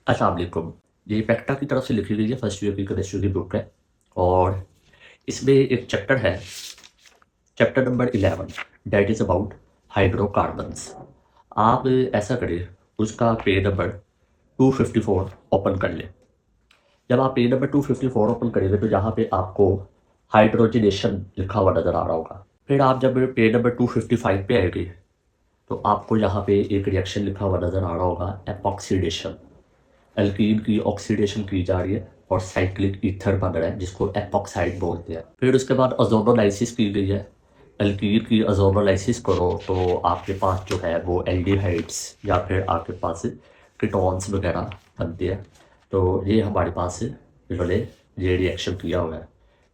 अस्सलाम वालेकुम। ये पेक्टा की तरफ से लिखी गई है, फर्स्ट ईयर की केमिस्ट्री की बुक है और इसमें एक चैप्टर है, chapter number 11 that is about hydrocarbons. आप ऐसा करें, उसका पेज नंबर 254 ओपन कर लें। जब आप पेज नंबर 254 ओपन करेंगे तो यहाँ पे आपको हाइड्रोजनेशन लिखा हुआ नज़र आ रहा होगा। फिर आप जब पेज नंबर 255 पे आएंगे तो आपको यहाँ पे एक रिएक्शन लिखा हुआ नज़र आ रहा होगा, एपॉक्सीडेशन। एल्कीन की ऑक्सीडेशन की जा रही है और साइक्लिक ईथर बन रहा है जिसको एपॉक्साइड बोलते हैं। फिर उसके बाद अजोनोलाइसिस की गई है। एल्कीन की अजोनोलाइसिस करो तो आपके पास जो है वो एल्डिहाइड्स या फिर आपके पास कीटोन्स वगैरह बनते हैं। तो ये हमारे पास इन्होंने ये रिएक्शन किया हुआ है।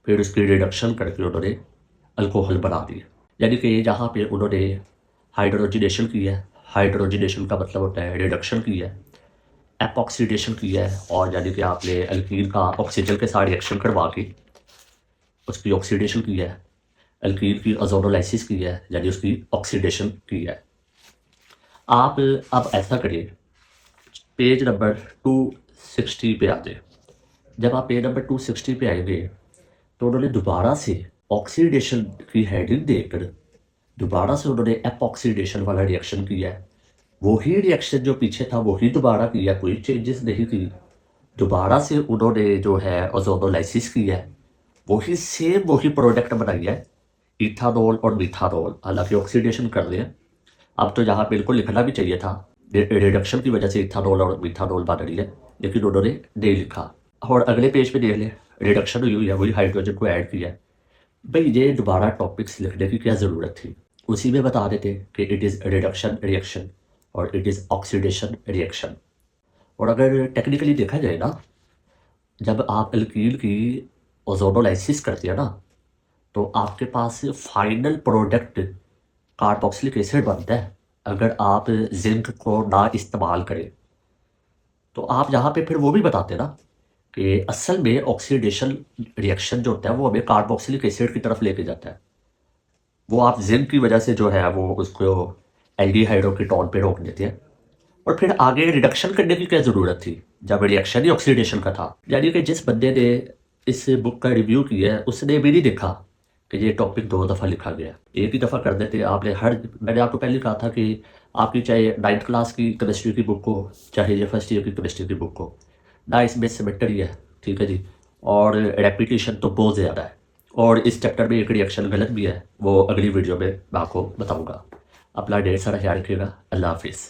फिर उसकी रिडक्शन करके उन्होंने अल्कोहल बना दी। यानी कि जहाँ पे उन्होंने हाइड्रोजनेशन की है, हाइड्रोजनेशन का मतलब होता है रिडक्शन की है, एपॉक्सीडेशन की है और यानी कि आपने एल्कीन का ऑक्सीजन के साथ रिएक्शन करवा के उसकी ऑक्सीडेशन की है, एल्कीन की अजोनोलाइसिस की है यानी उसकी ऑक्सीडेशन की है। आप अब ऐसा करिए, पेज नंबर 260 पे आ जाए। जब आप पेज नंबर 260 पे आएंगे तो उन्होंने दोबारा से ऑक्सीडेशन की हेडिंग देकर दोबारा से उन्होंने एपॉक्सीडेशन वाला रिएक्शन किया है। वही रिएक्शन जो पीछे था वही दोबारा किया, कोई चेंजेस नहीं की। दोबारा से उन्होंने जो है ओजोनोलाइसिस की है, वही सेम वही प्रोडक्ट बनाई है, इथानॉल और मिथानॉल। हालांकि ऑक्सीडेशन कर लिया, अब तो यहाँ बिल्कुल लिखना भी चाहिए था, रिडक्शन की वजह से इथानॉल और मिथानॉल बन रही है, लेकिन उन्होंने नहीं लिखा। और अगले पेज पे देख लें, रिडक्शन हुई हुई है, वही हाइड्रोजन को ऐड किया है। भाई ये दोबारा टॉपिक्स लिखने की क्या ज़रूरत थी? उसी में बता देते कि इट इज़ रिडक्शन रिएक्शन और इट इज़ ऑक्सीडेशन रिएक्शन। और अगर टेक्निकली देखा जाए ना, जब आप एल्कीन की ओजोनोलाइसिस करते हैं ना तो आपके पास फाइनल प्रोडक्ट कार्बोक्सिलिक एसिड बनता है। अगर आप जिंक को ना इस्तेमाल करें तो आप यहाँ पे फिर वो भी बताते ना कि असल में ऑक्सीडेशन रिएक्शन जो होता है वो हमें कार्बोक्सिलिक एसिड की तरफ लेके जाता है। वो आप जिंक की वजह से जो है वो उसको एल्डिहाइड्रोकीटोन पे रोक देते हैं। और फिर आगे रिडक्शन करने की क्या ज़रूरत थी जब रिएक्शन ही ऑक्सीडेशन का था? यानी कि जिस बंदे ने इस बुक का रिव्यू किया है उसने भी नहीं देखा कि ये टॉपिक 2 दफ़ा लिखा गया है। एक ही दफ़ा कर देते आपने। मैंने आपको पहले कहा था कि आपकी चाहे 9th क्लास की केमिस्ट्री की बुक हो, चाहे ये फर्स्ट ईयर की केमिस्ट्री की बुक हो ना, इसमें सिमेट्री है, ठीक है जी, और रेपिटेशन तो बहुत ज़्यादा है। और इस चैप्टर में एक रिएक्शन गलत भी है, वो अगली वीडियो में मैं आपको बताऊँगा। अपना ढेर सारा ख्याल रखिएगा। अल्लाह हाफिज़।